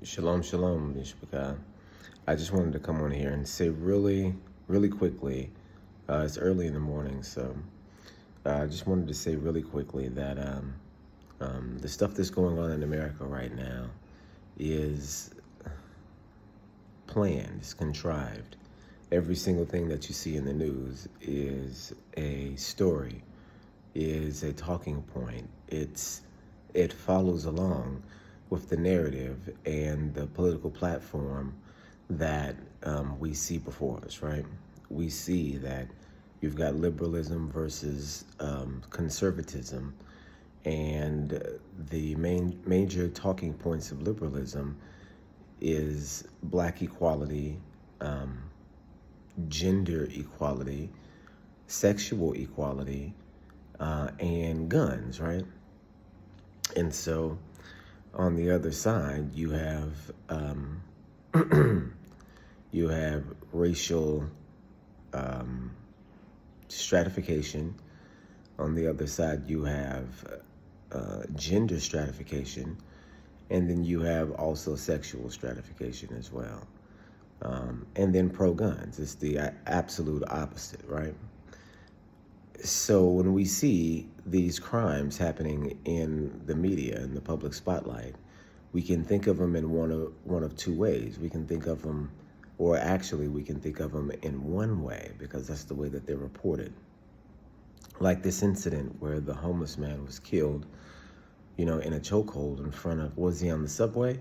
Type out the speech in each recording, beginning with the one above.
Shalom, shalom, Mishpaka. I just wanted to come on here and say really quickly. It's early in the morning, so I just wanted to say really quickly that the stuff that's going on in America right now is planned, it's contrived. Every single thing that you see in the news is a story, is a talking point. It follows along with the narrative and the political platform that we see before us, right? We see that you've got liberalism versus conservatism, and the major talking points of liberalism is black equality, um, gender equality, sexual equality, and guns, right? And so on the other side, you have racial stratification. On the other side, you have gender stratification, and then you have also sexual stratification as well. And then pro-guns, it's the absolute opposite, right? So when we see these crimes happening in the media, in the public spotlight, we can think of them in one of two ways. We can think of them, or actually we can think of them in one way, because that's the way that they're reported. Like this incident where the homeless man was killed, in a chokehold in front of, was he on the subway?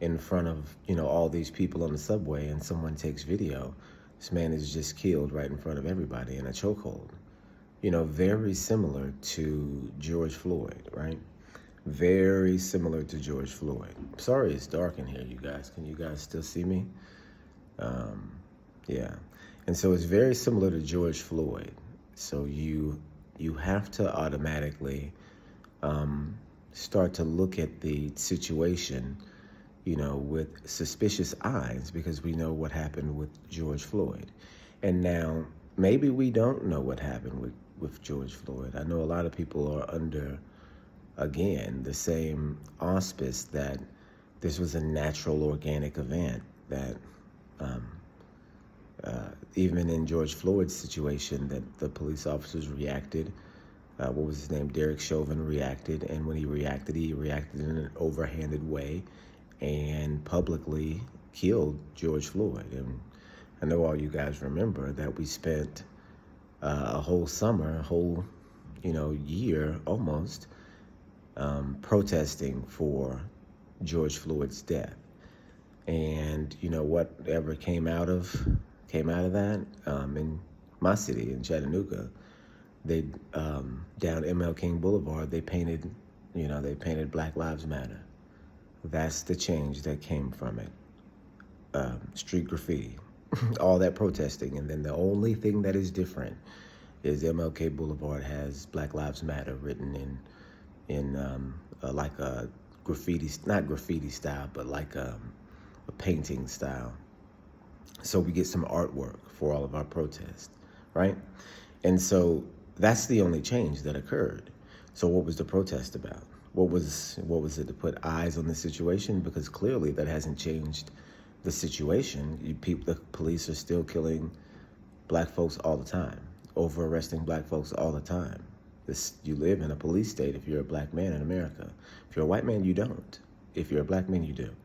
In front of, all these people on the subway, and someone takes video. This man is just killed right in front of everybody in a chokehold. Very similar to George Floyd, right? Very similar to George Floyd. I'm sorry it's dark in here, you guys. Can you guys still see me? Yeah. And so it's very similar to George Floyd. So you have to automatically start to look at the situation, with suspicious eyes, because we know what happened with George Floyd. And now, maybe we don't know what happened with George Floyd. I know a lot of people are under, again, the same auspice that this was a natural, organic event, that even in George Floyd's situation, that the police officers reacted. What was his name? Derek Chauvin reacted, and when he reacted in an overhanded way and publicly killed George Floyd. And I know all you guys remember that we spent a whole summer, a whole, year almost, protesting for George Floyd's death. And whatever came out of that, in my city, in Chattanooga, they down ML King Boulevard, they painted Black Lives Matter. That's the change that came from it. Street graffiti, all that protesting, and then the only thing that is different is MLK Boulevard has Black Lives Matter written in like a graffiti, not graffiti style, but like a painting style. So we get some artwork for all of our protests, right? And so that's the only change that occurred. So what was the protest about? What was it, to put eyes on the situation? Because clearly that hasn't changed the situation. The police are still killing black folks all the time, over arresting black folks all the time. You live in a police state if you're a black man in America. If you're a white man, you don't. If you're a black man, you do.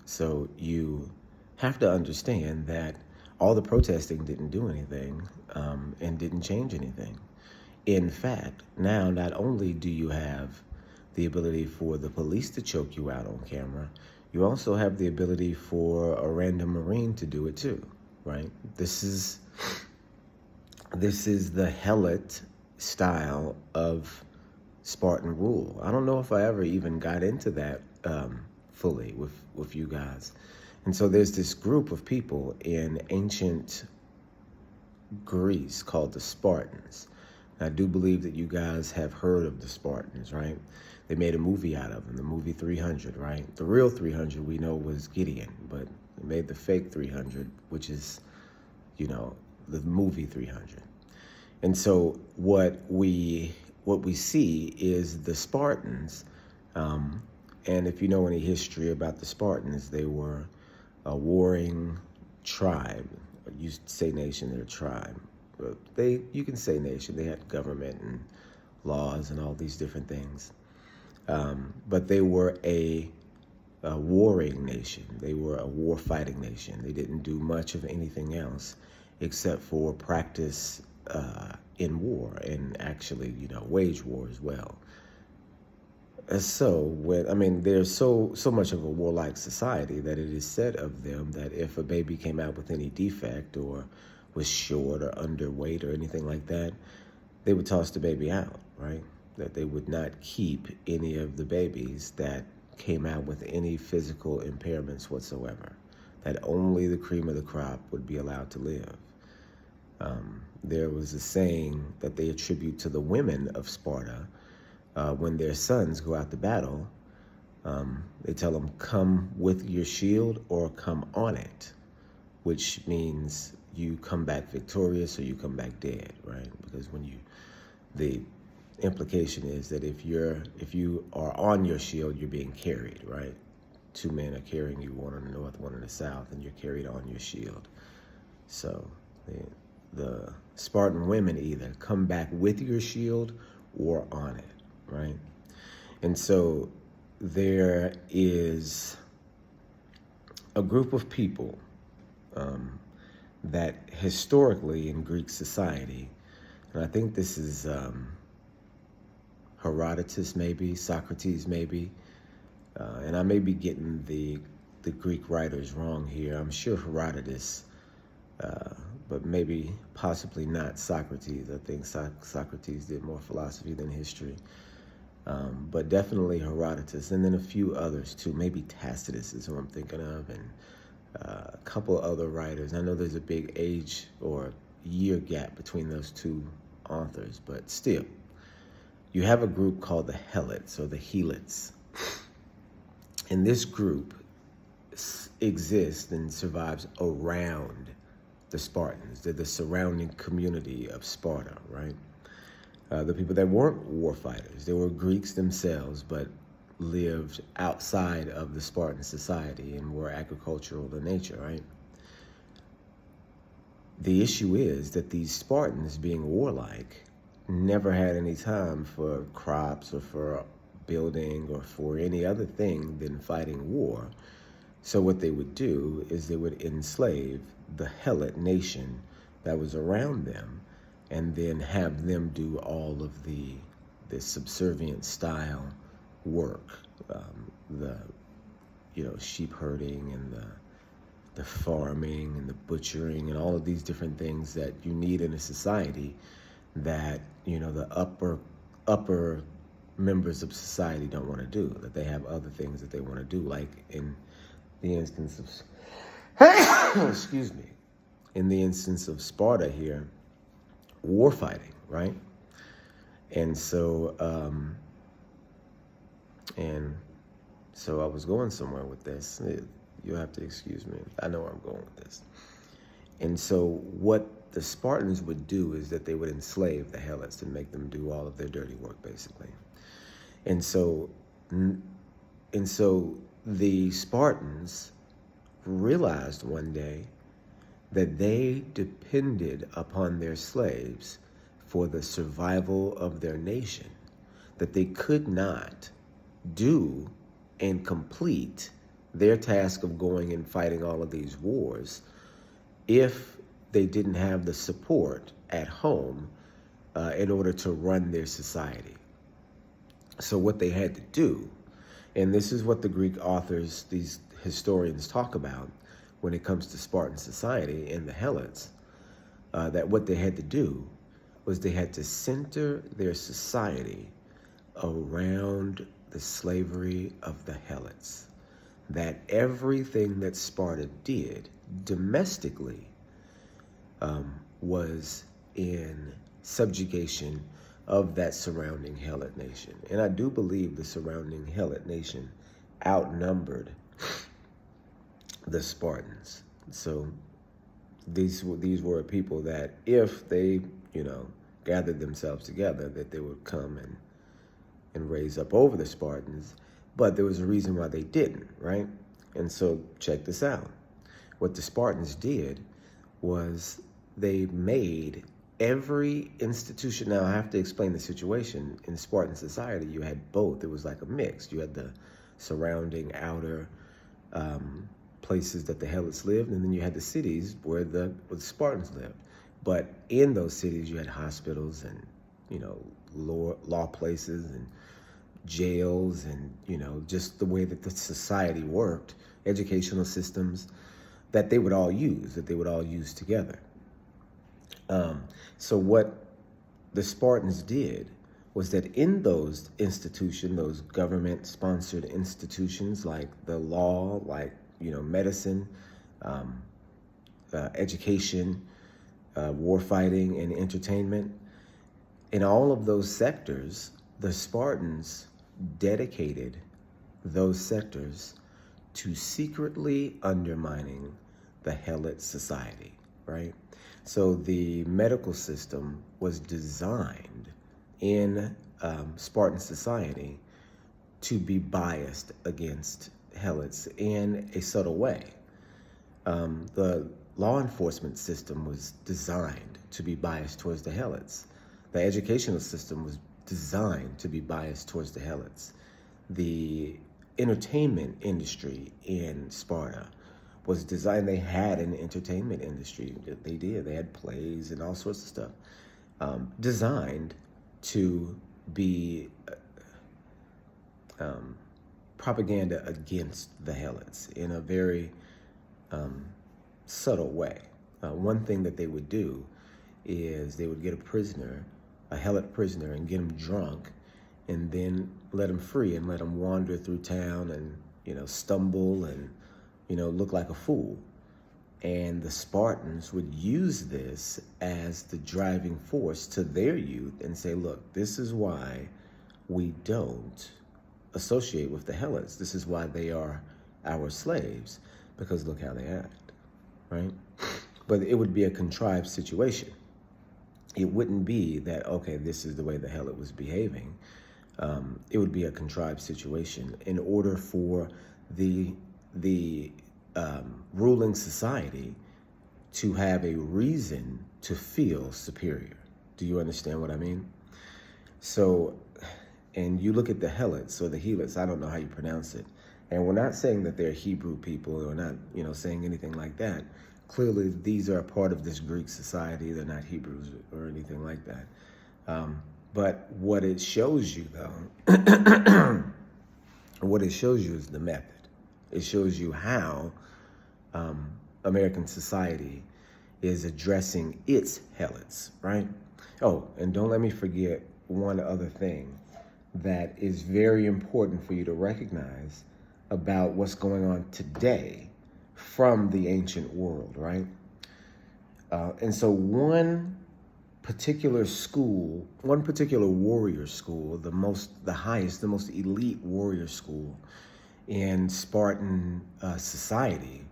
So you have to understand that all the protesting didn't do anything, and didn't change anything. In fact, now not only do you have the ability for the police to choke you out on camera, you also have the ability for a random Marine to do it too, right? This is the helot style of Spartan rule. I don't know if I ever even got into that fully with you guys. And so there's this group of people in ancient Greece called the Spartans. I do believe that you guys have heard of the Spartans, right? They made a movie out of them, the movie 300, right? The real 300 we know was Gideon, but they made the fake 300, which is, the movie 300. And so what we see is the Spartans And if you know any history about the Spartans, they were a warring tribe. You say nation, they're a tribe. But you can say nation. They had government and laws and all these different things. But they were a warring nation. They were a war-fighting nation. They didn't do much of anything else except for practice in war and actually, wage war as well. So there's so much of a warlike society that it is said of them that if a baby came out with any defect or was short or underweight or anything like that, they would toss the baby out, right? That they would not keep any of the babies that came out with any physical impairments whatsoever. That only the cream of the crop would be allowed to live. There was a saying that they attribute to the women of Sparta. When their sons go out to battle, they tell them, come with your shield or come on it, which means you come back victorious or you come back dead, right? Because the implication is that if you are on your shield, you're being carried, right? Two men are carrying you, one on the north, one on the south, and you're carried on your shield. So the Spartan women either come back with your shield or on it, right? And so there is a group of people that historically in Greek society, and I think this is Herodotus maybe, Socrates maybe, and I may be getting the Greek writers wrong here. I'm sure Herodotus, but maybe possibly not Socrates. I think Socrates did more philosophy than history. But definitely Herodotus, and then a few others too. Maybe Tacitus is who I'm thinking of, and a couple other writers. I know there's a big age or year gap between those two authors, but still, you have a group called the Helots or the Helots. And this group exists and survives around the Spartans. They're the surrounding community of Sparta, right? The people that weren't war fighters, they were Greeks themselves, but lived outside of the Spartan society and were agricultural in nature, right? The issue is that these Spartans, being warlike, never had any time for crops or for building or for any other thing than fighting war. So what they would do is they would enslave the Helot nation that was around them and then have them do all of the subservient style work, the sheep herding and the farming and the butchering and all of these different things that you need in a society that the upper members of society don't want to do, that they have other things that they want to do, like in the instance of excuse me, in the instance of Sparta here, war fighting, right? And so I was going somewhere with this. You'll have to excuse me. I know where I'm going with this. And so what the Spartans would do is that they would enslave the Helots and make them do all of their dirty work, basically. And so the Spartans realized one day that they depended upon their slaves for the survival of their nation, that they could not do and complete their task of going and fighting all of these wars if they didn't have the support at home in order to run their society. So what they had to do, and this is what the Greek authors, these historians, talk about when it comes to Spartan society and the Helots, that what they had to do was they had to center their society around the slavery of the Helots. That everything that Sparta did domestically was in subjugation of that surrounding Helot nation. And I do believe the surrounding Helot nation outnumbered the Spartans. So these were people that if they, gathered themselves together, that they would come and raise up over the Spartans. but there was a reason why they didn't, right? And so check this out. What the Spartans did was they made every institution. Now I have to explain the situation. In Spartan society, you had both. It was like a mix. You had the surrounding outer places that the Helots lived, and then you had the cities where the Spartans lived. But in those cities, you had hospitals and, law places and jails and, just the way that the society worked, educational systems that they would all use together. So what the Spartans did was that in those institutions, those government-sponsored institutions like the law, like, medicine, education, warfighting, and entertainment, in all of those sectors, the Spartans dedicated those sectors to secretly undermining the Helot society, right? So the medical system was designed in Spartan society to be biased against Helots in a subtle way. The law enforcement system was designed to be biased towards the Helots. The educational system was designed to be biased towards the Helots. The entertainment industry in Sparta was designed. They had an entertainment industry. They did. They had plays and all sorts of stuff designed to be propaganda against the Helots in a very subtle way. One thing that they would do is they would get a Helot prisoner, and get him drunk, and then let him free and let him wander through town and, stumble and, look like a fool. And the Spartans would use this as the driving force to their youth and say, look, this is why we don't associate with the Helots. This is why they are our slaves, because look how they act, right? But it would be a contrived situation. It wouldn't be that, okay, this is the way the Helot was behaving. It would be a contrived situation in order for the ruling society to have a reason to feel superior. Do you understand what I mean? So, and you look at the Helots or the Helots, I don't know how you pronounce it. And we're not saying that they're Hebrew people or not, saying anything like that. Clearly, these are a part of this Greek society. They're not Hebrews or anything like that. But what it shows you, though, what it shows you is the method. It shows you how American society is addressing its Helots, right? Oh, and don't let me forget one other thing that is very important for you to recognize about what's going on today from the ancient world, right? And so one particular school, one particular warrior school, the highest, the most elite warrior school in Spartan society,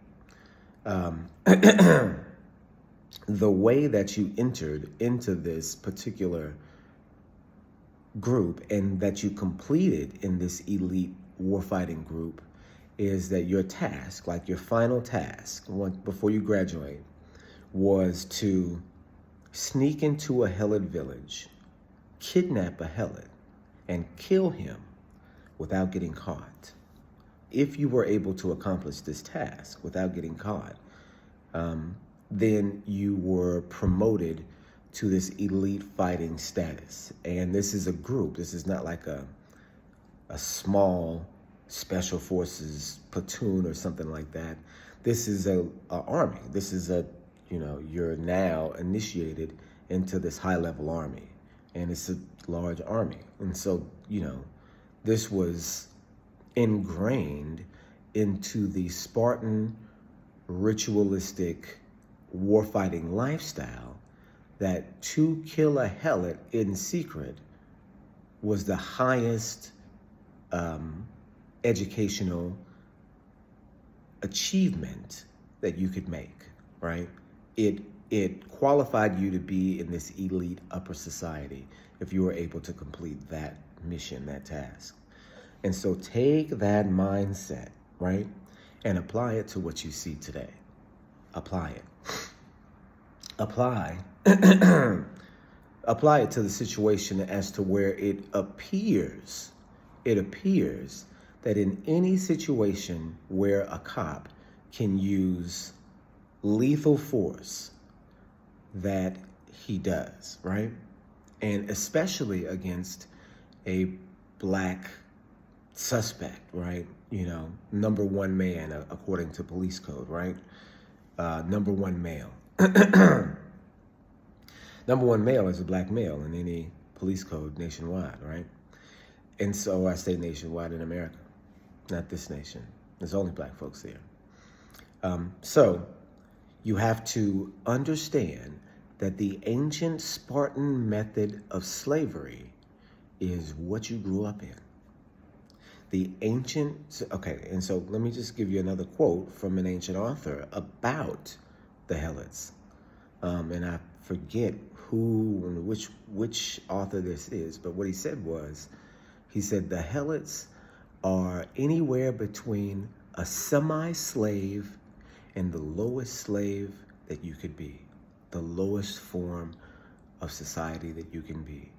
the way that you entered into this particular group and that you completed in this elite warfighting group is that your task, like your final task before you graduate, was to sneak into a Helot village, kidnap a Helot, and kill him without getting caught. If you were able to accomplish this task without getting caught, then you were promoted to this elite fighting status. And this is a group. This is not like a small special forces platoon or something like that. This is a army. This is you're now initiated into this high level army, and it's a large army. And so, this was ingrained into the Spartan ritualistic warfighting lifestyle that to kill a Helot in secret was the highest educational achievement that you could make, right? It qualified you to be in this elite upper society if you were able to complete that mission, that task. And so take that mindset, right, and apply it to what you see today. Apply it. Apply apply it to the situation as to where it appears that in any situation where a cop can use lethal force, that he does, right? And especially against a black suspect, right? Number one man, according to police code, right? Number one male. Number one male is a black male in any police code nationwide, right? And so I say nationwide in America, not this nation. There's only black folks there. So you have to understand that the ancient Spartan method of slavery is what you grew up in. And so let me just give you another quote from an ancient author about the Helots. And I forget which author this is, but what he said the Helots are anywhere between a semi-slave and the lowest slave that you could be, the lowest form of society that you can be.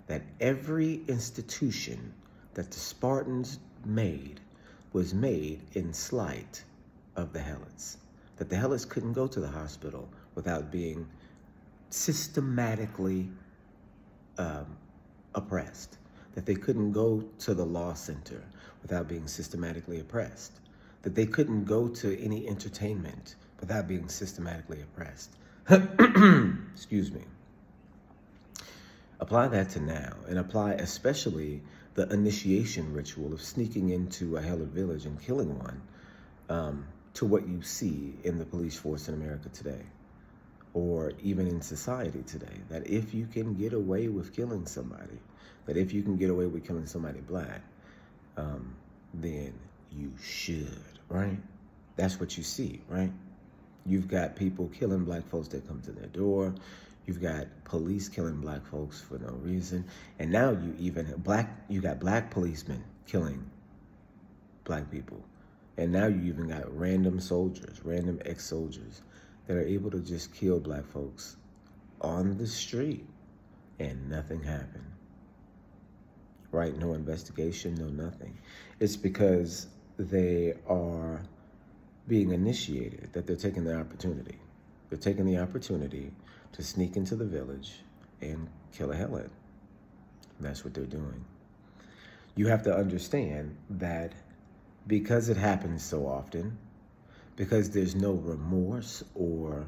That every institution that the Spartans made was made in slight of the Helots. That the Helots couldn't go to the hospital without being systematically oppressed. That they couldn't go to the law center without being systematically oppressed. That they couldn't go to any entertainment without being systematically oppressed. Excuse me. Apply that to now, and apply especially the initiation ritual of sneaking into a Helot village and killing one to what you see in the police force in America today, or even in society today. That if you can get away with killing somebody, that if you can get away with killing somebody black, then you should, right? That's what you see, right? You've got people killing black folks that come to their door. You've got police killing black folks for no reason. And now you got black policemen killing black people. And now you even got random soldiers, random ex-soldiers that are able to just kill black folks on the street and nothing happened. Right? No investigation, no nothing. It's because they are being initiated, that they're taking the opportunity. They're taking the opportunity to sneak into the village and kill a Helot. That's what they're doing. You have to understand that because it happens so often, because there's no remorse or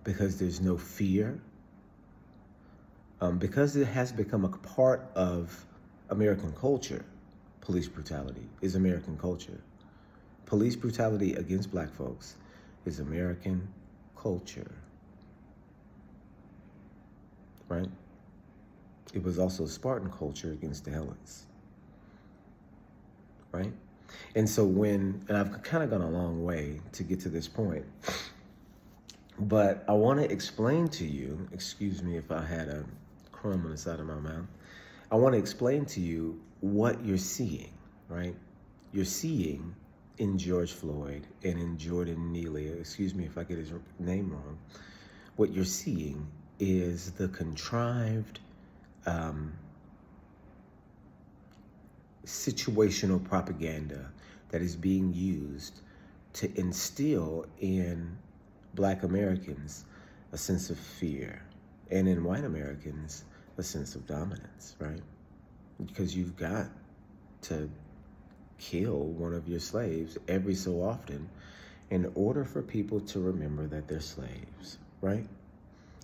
because there's no fear, because it has become a part of American culture. Police brutality is American culture. Police brutality against black folks is American culture. Right? It was also Spartan culture against the Helots. Right? And so and I've kind of gone a long way to get to this point, but I want to explain to you, excuse me if I had a crumb on the side of my mouth, I want to explain to you what you're seeing, right? You're seeing in George Floyd and in Jordan Neely, excuse me if I get his name wrong, what you're seeing is the contrived situational propaganda that is being used to instill in black Americans a sense of fear, and in white Americans a sense of dominance, right? Because you've got to kill one of your slaves every so often in order for people to remember that they're slaves, right?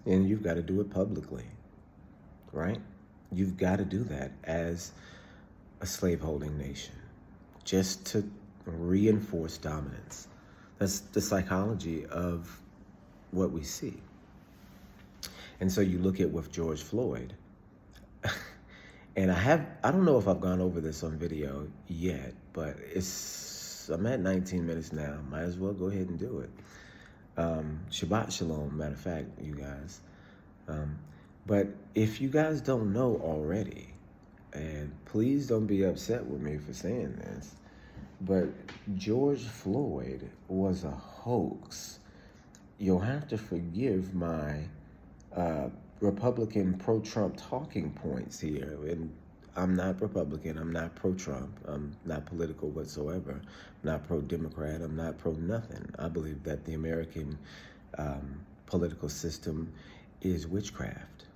And you've got to do it publicly, right? You've got to do that as a slaveholding nation, just to reinforce dominance. That's the psychology of what we see. And so you look at with George Floyd, and I don't know if I've gone over this on video yet, but I'm at 19 minutes now. Might as well go ahead and do it. Shabbat Shalom, matter of fact, you guys. But if you guys don't know already, And please don't be upset with me for saying this, but George Floyd was a hoax. You'll have to forgive my uh, Republican pro-Trump talking points here. And I'm not Republican. I'm not pro-Trump. I'm not political whatsoever. I'm not pro-Democrat. I'm not pro-nothing. I believe that the American political system is witchcraft,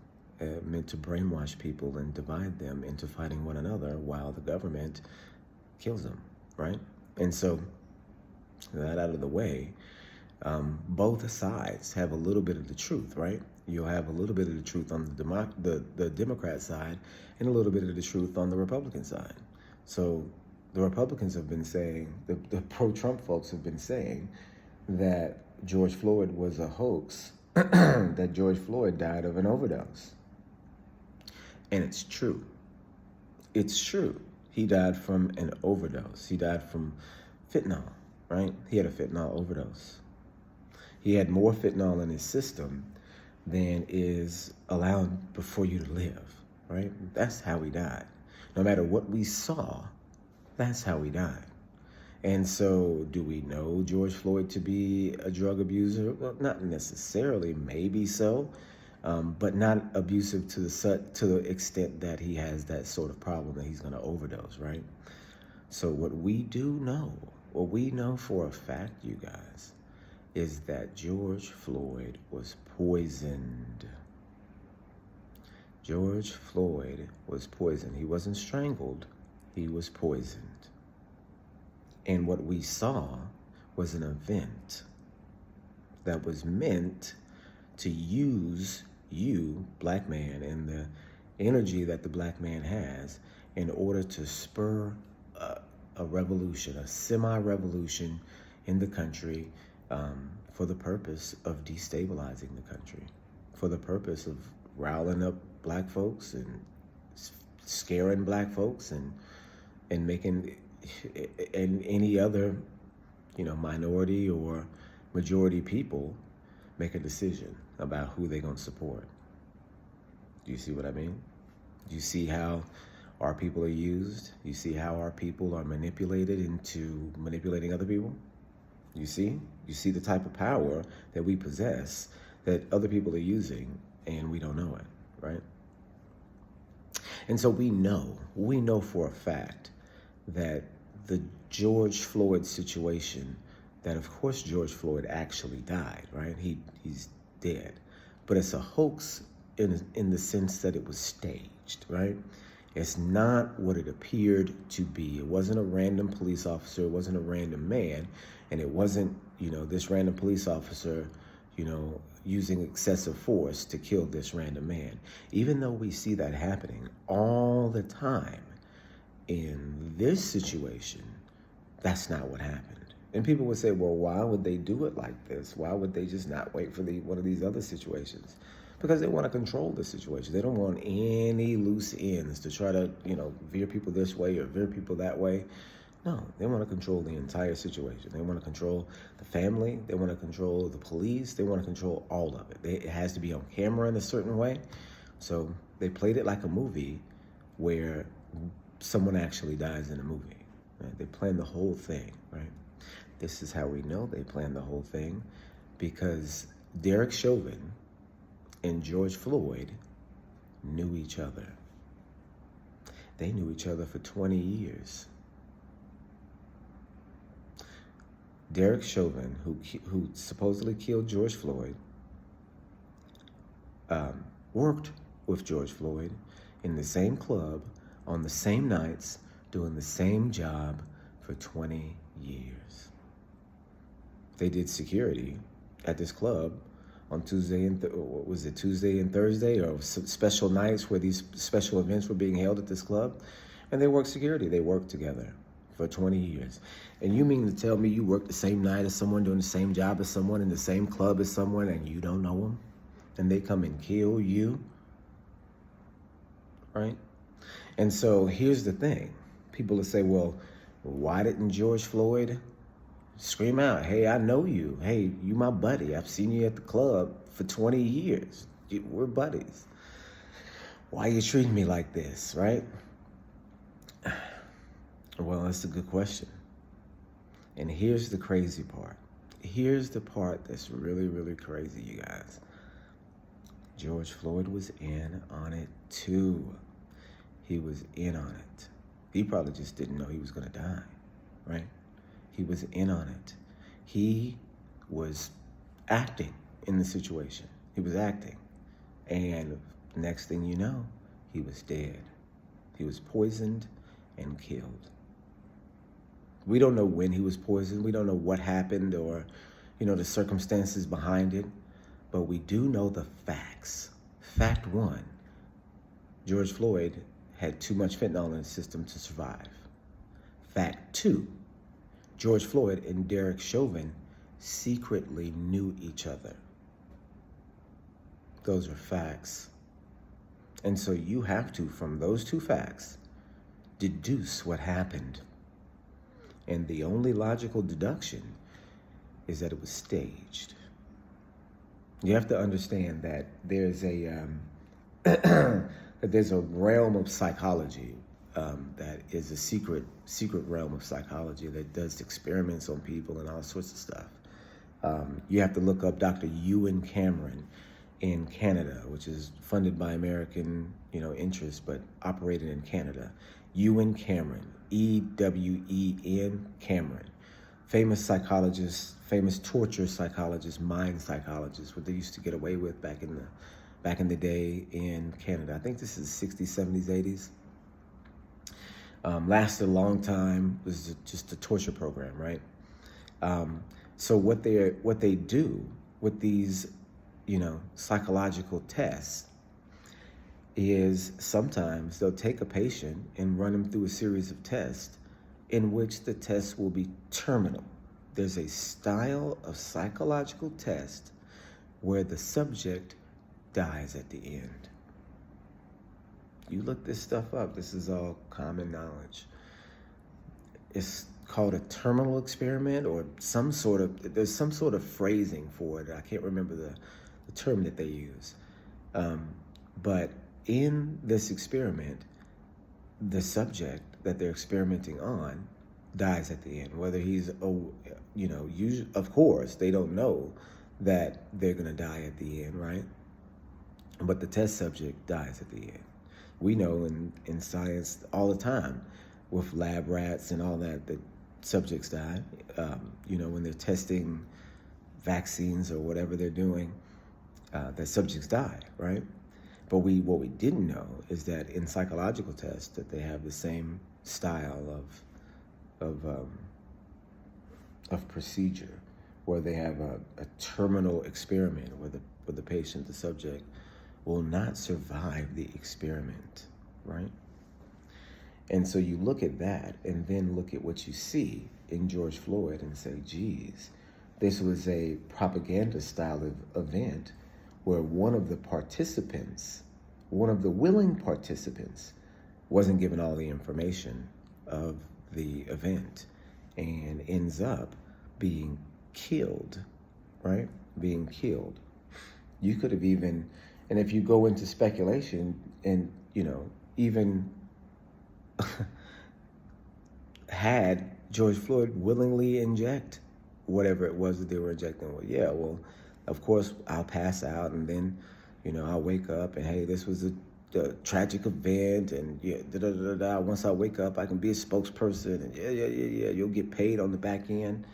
meant to brainwash people and divide them into fighting one another while the government kills them, right? And so, that out of the way, both sides have a little bit of the truth, right? You'll have a little bit of the truth on the Democrat side and a little bit of the truth on the Republican side. So the Republicans have been saying, the pro-Trump folks have been saying that George Floyd was a hoax, that George Floyd died of an overdose. And it's true. It's true. He died from an overdose. He died from fentanyl, right? He had a fentanyl overdose. He had more fentanyl in his system than is allowed for you to live, right? That's how he died. No matter what we saw, that's how he died. And so, do we know George Floyd to be a drug abuser? Well, not necessarily, maybe so, but not abusive to the extent that he has that sort of problem that he's going to overdose, right? So what we know for a fact, you guys, is that George Floyd was poisoned. George Floyd was poisoned. He wasn't strangled, he was poisoned. And what we saw was an event that was meant to use you, black man, and the energy that the black man has in order to spur a revolution, a semi-revolution in the country, for the purpose of destabilizing the country, for the purpose of riling up black folks and scaring black folks and making and any other, minority or majority people make a decision about who they're going to support. Do you see what I mean? Do you see how our people are used? You see how our people are manipulated into manipulating other people? You see the type of power that we possess that other people are using, and we don't know it, right? And so we know for a fact that the George Floyd situation, that of course George Floyd actually died, right? He's dead. But it's a hoax in the sense that it was staged, right? It's not what it appeared to be. It wasn't a random police officer. It wasn't a random man. And it wasn't, this random police officer, using excessive force to kill this random man. Even though we see that happening all the time, in this situation, that's not what happened. And people would say, well, why would they do it like this? Why would they just not wait for one of these other situations? Because they want to control the situation. They don't want any loose ends to try to, veer people this way or veer people that way. No, they want to control the entire situation. They want to control the family. They want to control the police. They want to control all of it. It has to be on camera in a certain way. So they played it like a movie where someone actually dies in a movie. Right? They planned the whole thing, right? This is how we know they planned the whole thing, because Derek Chauvin and George Floyd knew each other. They knew each other for 20 years. Derek Chauvin, who supposedly killed George Floyd, worked with George Floyd in the same club on the same nights, doing the same job for 20 years. They did security at this club on Tuesday and Tuesday and Thursday, or special nights where these special events were being held at this club, and they worked security. They worked together for 20 years. And you mean to tell me you work the same night as someone, doing the same job as someone, in the same club as someone, and you don't know them? And they come and kill you? Right? And so here's the thing. People will say, well, why didn't George Floyd scream out, hey, I know you. Hey, you my buddy. I've seen you at the club for 20 years. We're buddies. Why are you treating me like this, right? Well, that's a good question. And here's the crazy part. Here's the part that's really, really crazy, you guys. George Floyd was in on it too. He was in on it. He probably just didn't know he was going to die, right? He was in on it. He was acting in the situation. He was acting. And next thing you know, he was dead. He was poisoned and killed. We don't know when he was poisoned. We don't know what happened or, the circumstances behind it. But we do know the facts. Fact one, George Floyd had too much fentanyl in his system to survive. Fact two, George Floyd and Derek Chauvin secretly knew each other. Those are facts. And so you have to, from those two facts, deduce what happened. And the only logical deduction is that it was staged. You have to understand that there's a realm of psychology that is a secret realm of psychology that does experiments on people and all sorts of stuff. You have to look up Dr. Ewan Cameron in Canada, which is funded by American, interests, but operated in Canada. Ewan Cameron, E-W-E-N Cameron. Famous psychologist, famous torture psychologist, mind psychologist, what they used to get away with back in the day in Canada. I think this is 60s, 70s, 80s. Lasted a long time. It was just a torture program, right? So what they do with these, psychological tests is sometimes they'll take a patient and run them through a series of tests in which the test will be terminal. There's a style of psychological test where the subject dies at the end. You look this stuff up. This is all common knowledge. It's called a terminal experiment or there's some sort of phrasing for it. I can't remember the term that they use. But in this experiment, the subject that they're experimenting on dies at the end. Whether he's, of course, they don't know that they're going to die at the end, right? But the test subject dies at the end. We know in science all the time with lab rats and all that subjects die. When they're testing vaccines or whatever they're doing, that subjects die, right? But what we didn't know is that in psychological tests that they have the same style of procedure, where they have a terminal experiment where the patient, the subject, will not survive the experiment, right? And so you look at that and then look at what you see in George Floyd and say, geez, this was a propaganda style of event where one of the willing participants wasn't given all the information of the event and ends up being killed, right? Being killed. You could have even, and if you go into speculation and, even had George Floyd willingly inject whatever it was that they were injecting with, yeah, well, of course, I'll pass out and then, I'll wake up and, hey, this was a tragic event and once I wake up, I can be a spokesperson and yeah, you'll get paid on the back end.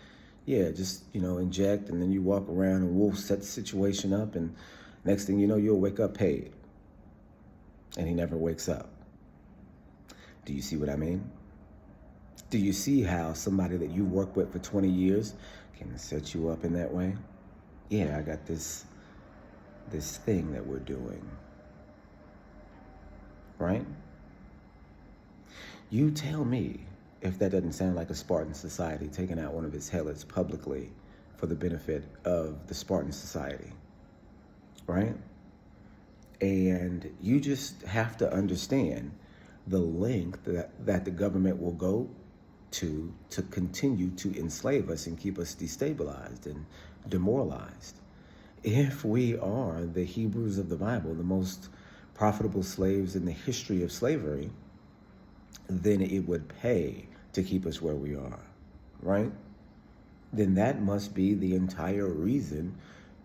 Yeah, just, inject and then you walk around and we'll set the situation up and next thing you know, you'll wake up paid. And he never wakes up. Do you see what I mean? Do you see how somebody that you worked with for 20 years can set you up in that way? Yeah, I got this thing that we're doing. Right? You tell me if that doesn't sound like a Spartan society taking out one of its helots publicly for the benefit of the Spartan society. Right? And you just have to understand the length that the government will go to continue to enslave us and keep us destabilized and demoralized. If we are the Hebrews of the Bible, the most profitable slaves in the history of slavery, then it would pay to keep us where we are, right? Then that must be the entire reason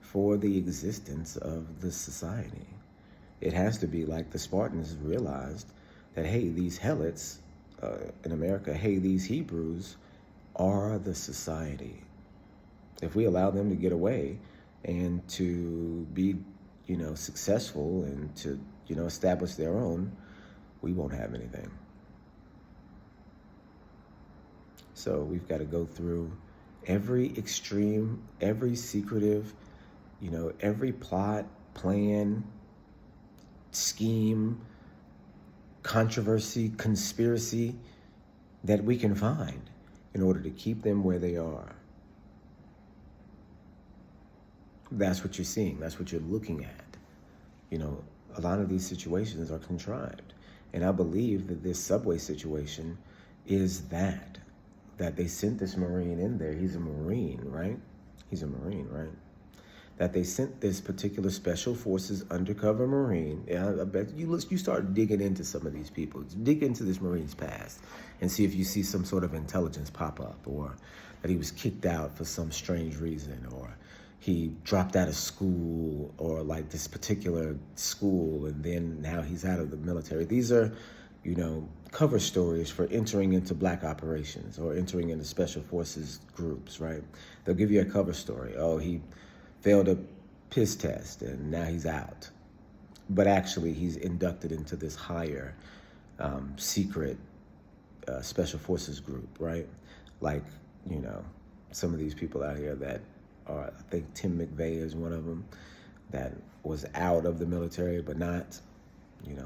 for the existence of the society. It has to be like the Spartans realized that, hey, these Helots in America, hey, these Hebrews are the society. If we allow them to get away and to be, successful and to, establish their own, we won't have anything. So we've got to go through every extreme, every secretive, every plot, plan, scheme, controversy, conspiracy that we can find in order to keep them where they are. That's what you're seeing. That's what you're looking at. A lot of these situations are contrived. And I believe that this subway situation is that they sent this Marine in there. He's a Marine, right? That they sent this particular Special Forces undercover Marine. Yeah, I bet you start digging into some of these people. Dig into this Marine's past and see if you see some sort of intelligence pop up, or that he was kicked out for some strange reason, or he dropped out of school, or like this particular school, and then now he's out of the military. These are, cover stories for entering into black operations or entering into special forces groups, right? They'll give you a cover story. Oh, he failed a piss test and now he's out. But actually he's inducted into this higher secret special forces group, right? Like, some of these people out here that are, I think Tim McVeigh is one of them, that was out of the military but not,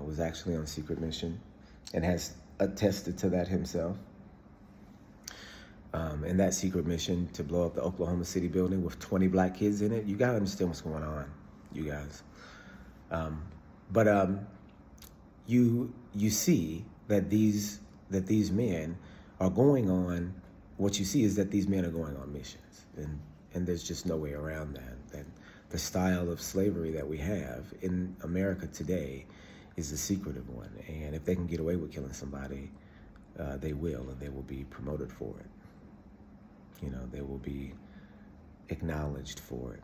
was actually on secret mission and has attested to that himself. And that secret mission to blow up the Oklahoma City building with 20 black kids in it, you gotta understand what's going on, you guys. But you see that these men are going on. What you see is that these men are going on missions, and there's just no way around that. That the style of slavery that we have in America today is a secretive one, and if they can get away with killing somebody, they will, and they will be promoted for it. They will be acknowledged for it.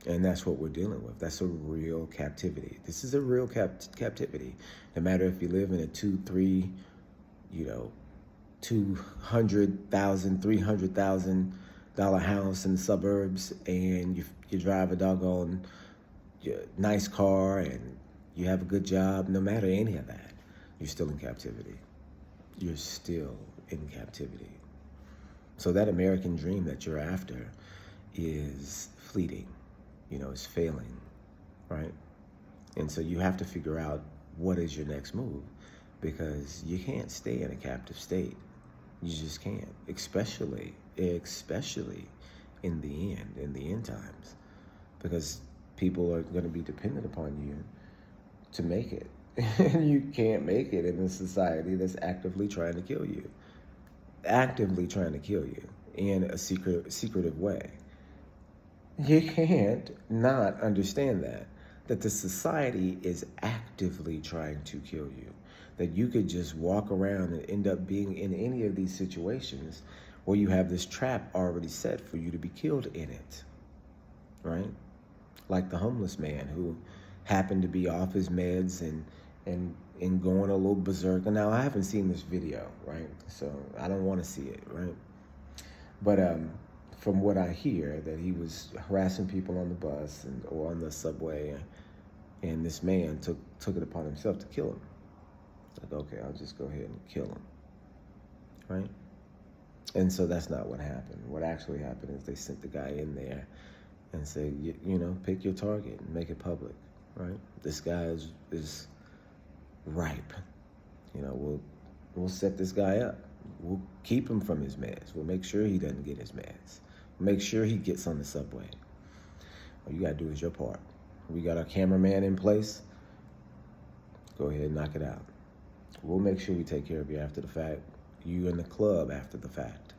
And that's what we're dealing with. That's a real captivity. This is a real captivity. No matter if you live in a $200,000, $300,000 house in the suburbs, and you drive a doggone nice car and you have a good job, no matter any of that, you're still in captivity. You're still in captivity. So that American dream that you're after is fleeting, is failing, right? And so you have to figure out what is your next move, because you can't stay in a captive state. You just can't, especially in the end times, because people are going to be dependent upon you to make it. And you can't make it in a society that's actively trying to kill you. In a secretive way. You can't not understand that the society is actively trying to kill you. That you could just walk around and end up being in any of these situations where you have this trap already set for you to be killed in it, right? Like the homeless man who happened to be off his meds and going a little berserk. And now I haven't seen this video, right? So I don't want to see it, right? But from what I hear, that he was harassing people on the bus or on the subway, and this man took it upon himself to kill him. Like, okay, I'll just go ahead and kill him, right? And so that's not what happened. What actually happened is they sent the guy in there and said, pick your target and make it public, right? This guy is ripe. We'll set this guy up. We'll keep him from his meds. We'll make sure he doesn't get his meds. We'll make sure he gets on the subway. All you gotta do is your part. We got our cameraman in place. Go ahead and knock it out. We'll make sure we take care of you after the fact. You in the club after the fact.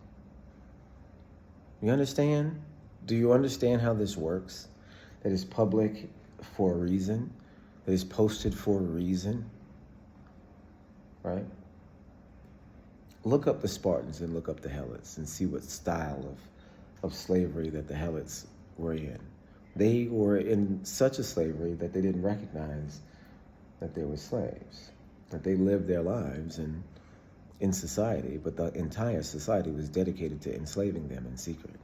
You understand? Do you understand how this works? That it's public for a reason. That it's posted for a reason. Right? Look up the Spartans and look up the Helots and see what style of slavery that the Helots were in. They were in such a slavery that they didn't recognize that they were slaves, that they lived their lives in society, but the entire society was dedicated to enslaving them in secret.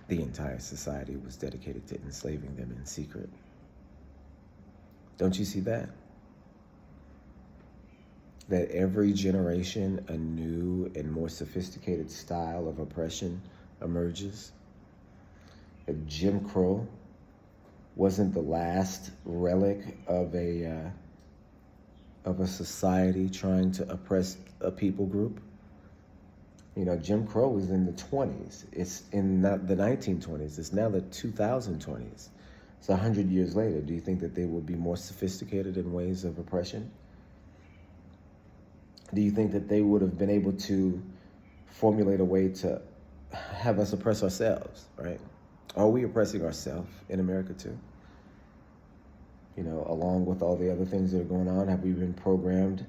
The entire society was dedicated to enslaving them in secret. Don't you see that? That every generation, a new and more sophisticated style of oppression emerges. That Jim Crow wasn't the last relic of a society trying to oppress a people group. You know, Jim Crow was in the 20s. It's in not the 1920s. It's now the 2020s. It's 100 years later. Do you think that they will be more sophisticated in ways of oppression? Do you think that they would have been able to formulate a way to have us oppress ourselves, right? Are we oppressing ourselves in America too? You know, along with all the other things that are going on, have we been programmed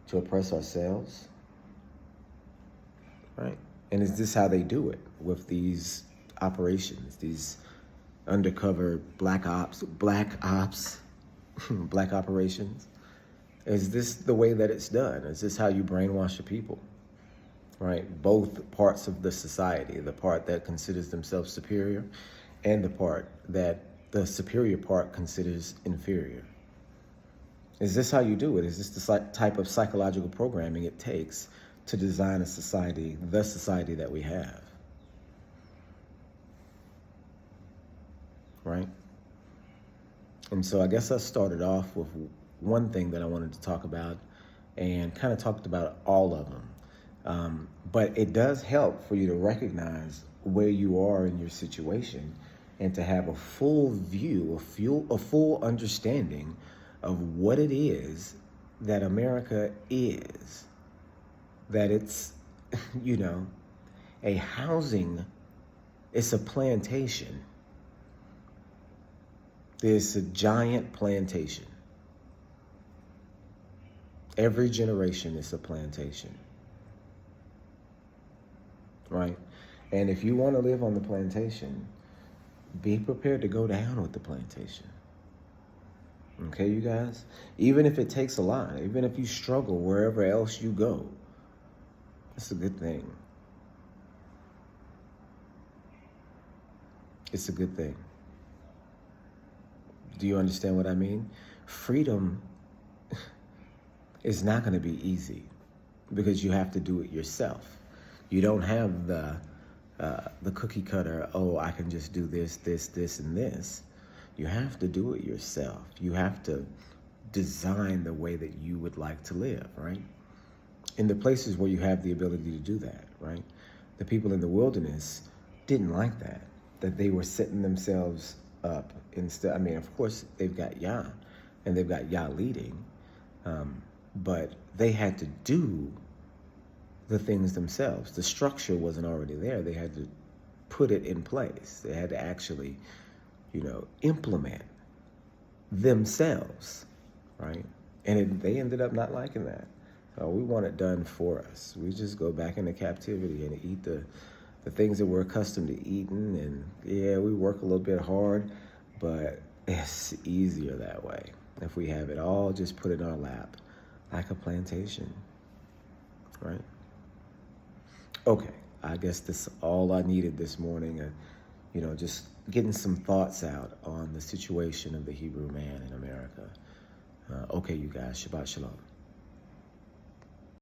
to oppress ourselves? Right? And is this how they do it with these operations, these undercover black operations? Is this the way that it's done? Is this how you brainwash the people? Right? Both parts of the society, the part that considers themselves superior and the part that the superior part considers inferior. Is this how you do it? Is this the type of psychological programming it takes to design a society, the society that we have? Right? And so I guess I started off with one thing that I wanted to talk about and kind of talked about all of them. But it does help for you to recognize where you are in your situation and to have a full view, a full understanding of what it is that America is. That it's, you know, a housing, it's a plantation. There's a giant plantation. Every generation is a plantation. Right? And if you want to live on the plantation, be prepared to go down with the plantation. Okay, you guys? Even if it takes a lot, even if you struggle wherever else you go, it's a good thing. It's a good thing. Do you understand what I mean? Freedom is not going to be easy because you have to do it yourself. You don't have the cookie cutter, oh, I can just do this, and this. You have to do it yourself. You have to design the way that you would like to live, right? In the places where you have the ability to do that, right? The people in the wilderness didn't like that they were setting themselves up instead. I mean, of course, they've got Yah, and they've got Yah leading, but they had to do the things themselves. The structure wasn't already there. They had to put it in place. They had to actually, you know, implement themselves, right? And they ended up not liking that. We want it done for us. We just go back into captivity and eat the things that we're accustomed to eating. And yeah, we work a little bit hard, but it's easier that way. If we have it all just put in our lap like a plantation, right? Okay, I guess that's all I needed this morning. You know, just getting some thoughts out on the situation of the Hebrew man in America. Okay, you guys, Shabbat Shalom.